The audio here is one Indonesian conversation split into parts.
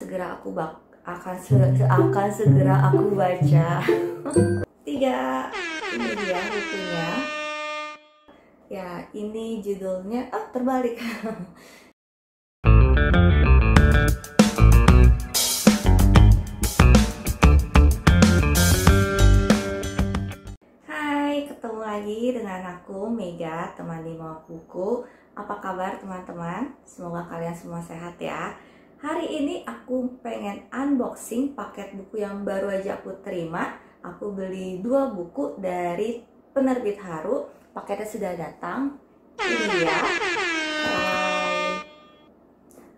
akan segera aku baca. 3. Ini dia bukunya. Ya, ini judulnya terbalik. Hai, ketemu lagi dengan aku Mega, teman di Mawak Buku. Apa kabar teman-teman? Semoga kalian semua sehat ya. Hari ini aku pengen unboxing paket buku yang baru aja aku terima. Aku beli 2 buku dari penerbit Haru. Paketnya sudah datang. Ini dia.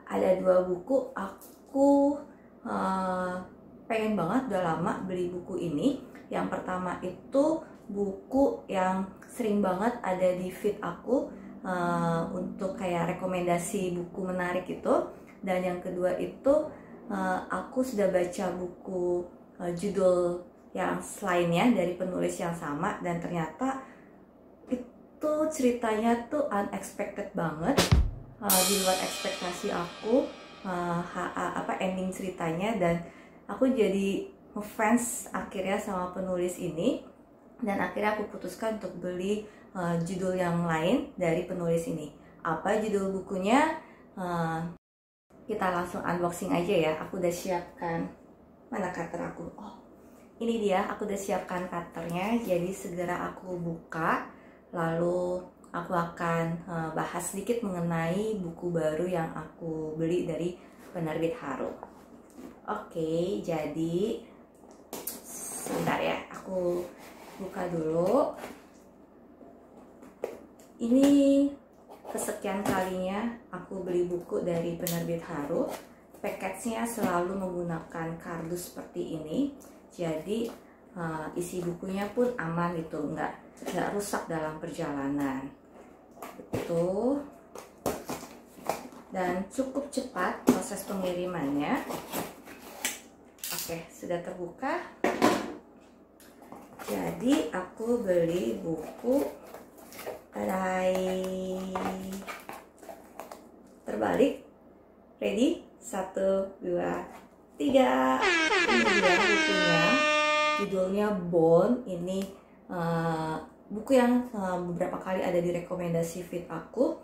Ada 2 buku. Aku pengen banget, udah lama beli buku ini. Yang pertama itu buku yang sering banget ada di feed aku untuk kayak rekomendasi buku menarik itu. Dan yang kedua itu aku sudah baca buku judul yang lainnya dari penulis yang sama, dan ternyata itu ceritanya tuh unexpected banget, di luar ekspektasi aku, ending ceritanya, dan aku jadi ngefans akhirnya sama penulis ini, dan akhirnya aku putuskan untuk beli judul yang lain dari penulis ini. Apa judul bukunya? Kita langsung unboxing aja ya. Aku udah siapkan, mana cutter aku? Oh, ini dia, aku udah siapkan cutternya. Jadi segera aku buka, lalu aku akan bahas sedikit mengenai buku baru yang aku beli dari penerbit Haru. Oke, jadi sebentar ya, aku buka dulu. Ini kesekian kalinya aku beli buku dari penerbit Haru. Package-nya selalu menggunakan kardus seperti ini. Jadi isi bukunya pun aman gitu, nggak rusak dalam perjalanan. Itu dan cukup cepat proses pengirimannya. Oke, sudah terbuka. Jadi aku beli buku terbalik. Ready? 1, 2, 3. Ini dia bukunya. Judulnya Bone. Ini buku yang beberapa kali ada di rekomendasi feed aku.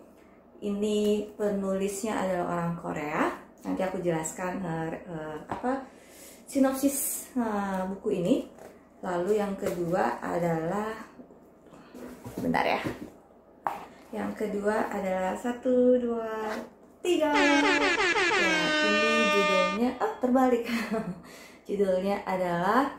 Ini penulisnya adalah orang Korea. Nanti aku jelaskan sinopsis buku ini. Lalu yang kedua adalah, bentar ya. Yang kedua adalah 1, 2, 3. Ya, ini judulnya terbalik. Judulnya adalah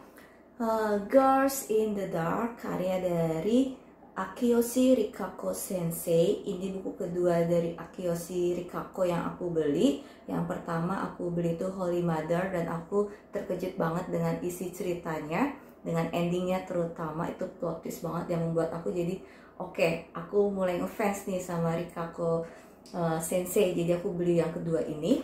Girls in the Dark, karya dari Akiyoshi Rikako Sensei. Ini buku kedua dari Akiyoshi Rikako yang aku beli. Yang pertama aku beli itu Holy Mother, dan aku terkejut banget dengan isi ceritanya, dengan endingnya terutama. Itu plot twist banget yang membuat aku jadi oke, aku mulai ngefans nih sama Rikako Sensei. Jadi aku beli yang kedua ini.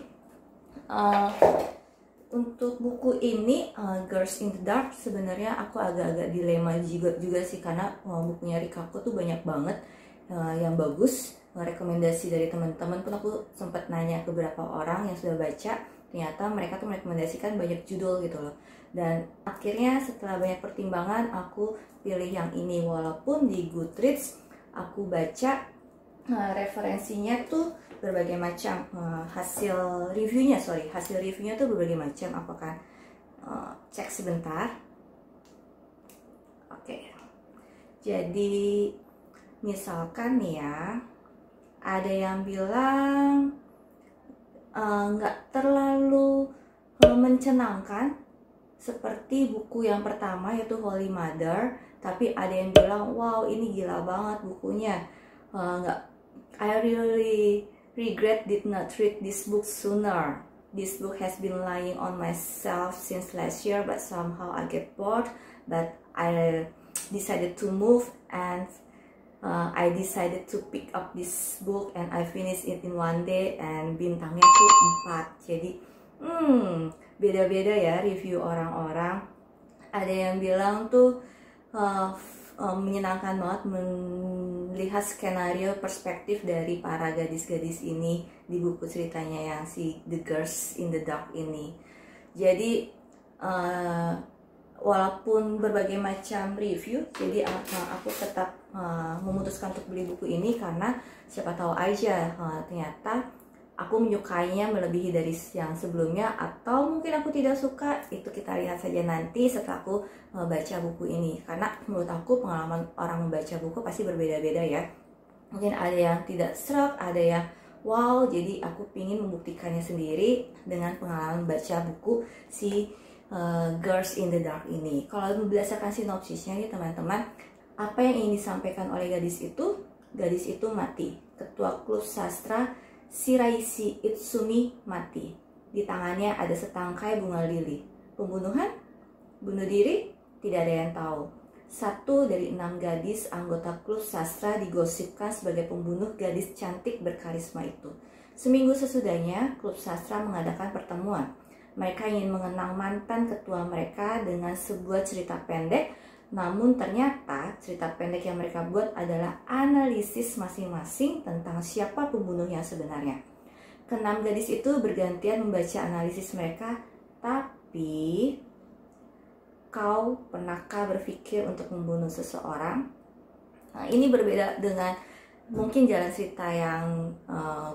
Untuk buku ini Girls in the Dark, sebenarnya aku agak-agak dilema juga sih, karena bukunya Rikako tuh banyak banget yang bagus. Rekomendasi dari teman-teman pun aku sempat nanya ke beberapa orang yang sudah baca, ternyata mereka tuh merekomendasikan banyak judul gitu loh. Dan akhirnya setelah banyak pertimbangan aku pilih yang ini, walaupun di Goodreads aku baca referensinya tuh berbagai macam, hasil reviewnya tuh berbagai macam. Aku akan cek sebentar. Oke. Jadi misalkan nih ya, ada yang bilang nggak terlalu mencenangkan seperti buku yang pertama yaitu Holy Mother, tapi ada yang bilang wow ini gila banget bukunya, I really regret did not read this book sooner. This book has been lying on my shelf since last year, but somehow I get bored, but I decided to move, and I decided to pick up this book and I finished it in one day, and bintangnya tuh 4. Jadi beda-beda ya review orang-orang. Ada yang bilang tuh menyenangkan banget melihat skenario perspektif dari para gadis-gadis ini di buku ceritanya yang si The Girls in the Dark ini. Jadi walaupun berbagai macam review, jadi aku tetap memutuskan untuk beli buku ini karena siapa tahu aja ternyata aku menyukainya melebihi dari yang sebelumnya, atau mungkin aku tidak suka. Itu kita lihat saja nanti setelah aku baca buku ini, karena menurut aku pengalaman orang membaca buku pasti berbeda-beda ya. Mungkin ada yang tidak serak, ada yang wow. Jadi aku ingin membuktikannya sendiri dengan pengalaman baca buku si Girls in the Dark ini. Kalau berdasarkan sinopsisnya nih teman-teman, apa yang ingin disampaikan oleh gadis itu mati. Ketua klub sastra Shiraishi Itsumi mati. Di tangannya ada setangkai bunga lili. Pembunuhan? Bunuh diri? Tidak ada yang tahu. 1 dari 6 gadis anggota klub sastra digosipkan sebagai pembunuh gadis cantik berkarisma itu. Seminggu sesudahnya, klub sastra mengadakan pertemuan. Mereka ingin mengenang mantan ketua mereka dengan sebuah cerita pendek, namun ternyata cerita pendek yang mereka buat adalah analisis masing-masing tentang siapa pembunuh yang sebenarnya. Keenam gadis itu bergantian membaca analisis mereka, tapi kau pernahkah berpikir untuk membunuh seseorang? Nah, ini berbeda dengan mungkin jalan cerita yang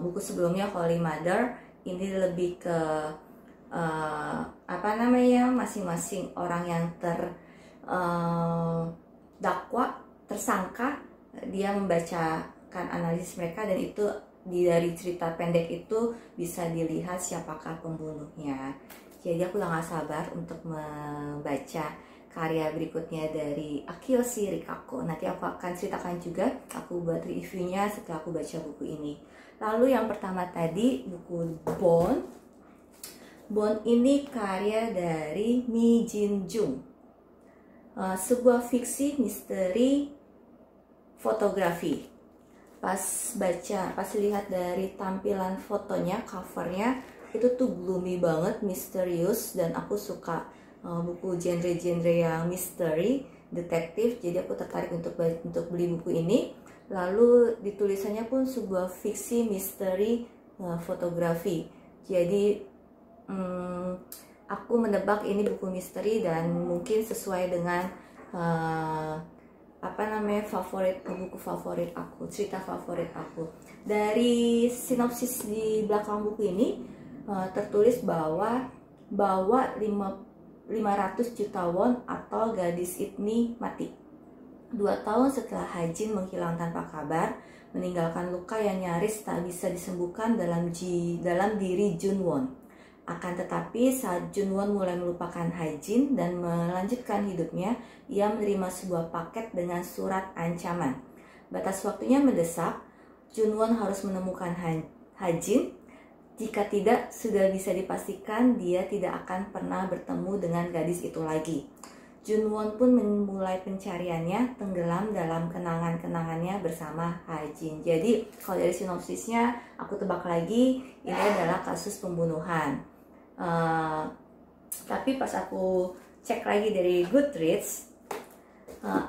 buku sebelumnya, Holy Mother. Ini lebih ke masing-masing orang yang terdakwa, tersangka, dia membacakan analisis mereka, dan itu dari cerita pendek itu bisa dilihat siapakah pembunuhnya. Jadi aku udah gak sabar untuk membaca karya berikutnya dari Kiyoshi Rikako. Nanti aku akan ceritakan juga, aku buat reviewnya setelah aku baca buku ini. Lalu yang pertama tadi, buku Bone. Bone ini karya dari Mi Jin Jung, sebuah fiksi misteri fotografi. Pas lihat dari tampilan fotonya, covernya itu tuh gloomy banget, misterius, dan aku suka buku genre-genre yang misteri, detektif. Jadi aku tertarik untuk beli buku ini. Lalu ditulisannya pun sebuah fiksi misteri fotografi. Jadi aku menebak ini buku misteri dan mungkin sesuai dengan buku favorit aku, cerita favorit aku. Dari sinopsis di belakang buku ini tertulis bahwa 500 juta won atau gadis ini mati. 2 tahun setelah Hajin menghilang tanpa kabar, meninggalkan luka yang nyaris tak bisa disembuhkan dalam diri Junwon. Akan tetapi saat Junwon mulai melupakan Hajin dan melanjutkan hidupnya, ia menerima sebuah paket dengan surat ancaman. Batas waktunya mendesak, Junwon harus menemukan Hajin. Jika tidak, sudah bisa dipastikan dia tidak akan pernah bertemu dengan gadis itu lagi. Junwon pun memulai pencariannya, tenggelam dalam kenangan-kenangannya bersama Hajin. Jadi kalau dari sinopsisnya, aku tebak lagi ini adalah kasus pembunuhan. Tapi pas aku cek lagi dari Goodreads,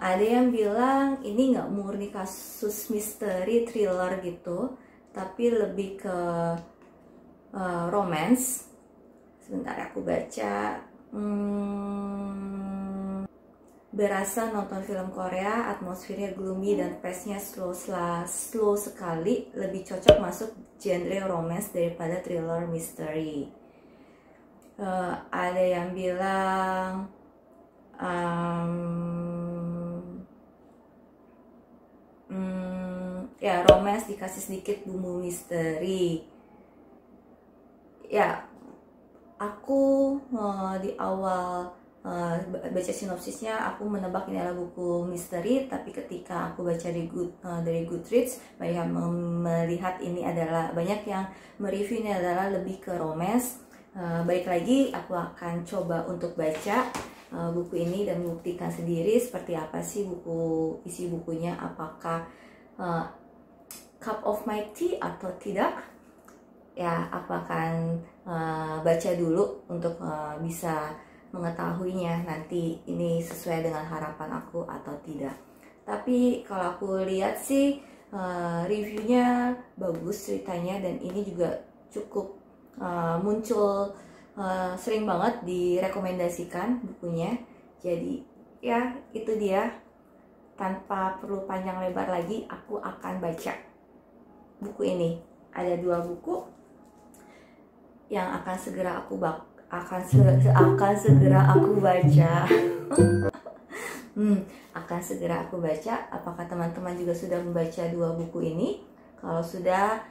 ada yang bilang ini nggak murni kasus misteri thriller gitu, tapi lebih ke romance. Sebentar aku baca. Berasa nonton film Korea, atmosfernya gloomy dan pace-nya slow sekali, lebih cocok masuk genre romance daripada thriller misteri. Ada yang bilang ya romance dikasih sedikit bumbu misteri. Ya, aku di awal baca sinopsisnya aku menebak ini adalah buku misteri, tapi ketika aku baca dari Goodreads, banyak yang melihat ini adalah, banyak yang mereview ini adalah lebih ke romance. Baik lagi, aku akan coba untuk baca buku ini dan membuktikan sendiri seperti apa sih isi bukunya, apakah cup of my tea atau tidak. Ya, aku akan baca dulu untuk bisa mengetahuinya nanti ini sesuai dengan harapan aku atau tidak. Tapi kalau aku lihat sih reviewnya bagus ceritanya, dan ini juga cukup muncul sering banget direkomendasikan bukunya. Jadi ya itu dia, tanpa perlu panjang lebar lagi aku akan baca buku ini. Ada 2 buku yang akan segera aku baca. Akan segera aku baca. Apakah teman-teman juga sudah membaca 2 buku ini? Kalau sudah,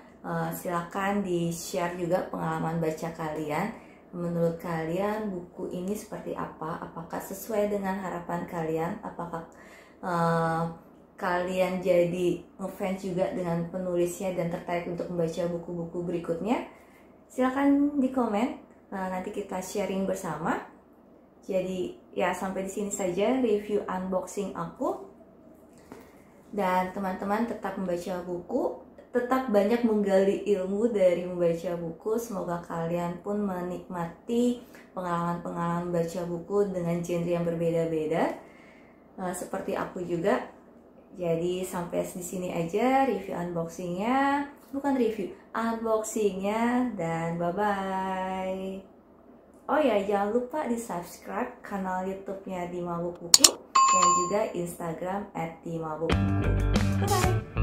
silakan di-share juga pengalaman baca kalian. Menurut kalian buku ini seperti apa? Apakah sesuai dengan harapan kalian? Apakah kalian jadi ngefans juga dengan penulisnya dan tertarik untuk membaca buku-buku berikutnya? Silakan di komen. Nanti kita sharing bersama. Jadi ya sampai di sini saja review unboxing aku. Dan teman-teman tetap membaca buku, tetap banyak menggali ilmu dari membaca buku. Semoga kalian pun menikmati pengalaman-pengalaman baca buku dengan genre yang berbeda-beda, seperti aku juga. Jadi sampai di sini aja review unboxingnya, bukan review, unboxingnya, dan bye-bye. Oh ya, jangan lupa di subscribe kanal YouTube-nya Di Mabuk Buku dan juga Instagram @dimabukbuku. Bye-bye.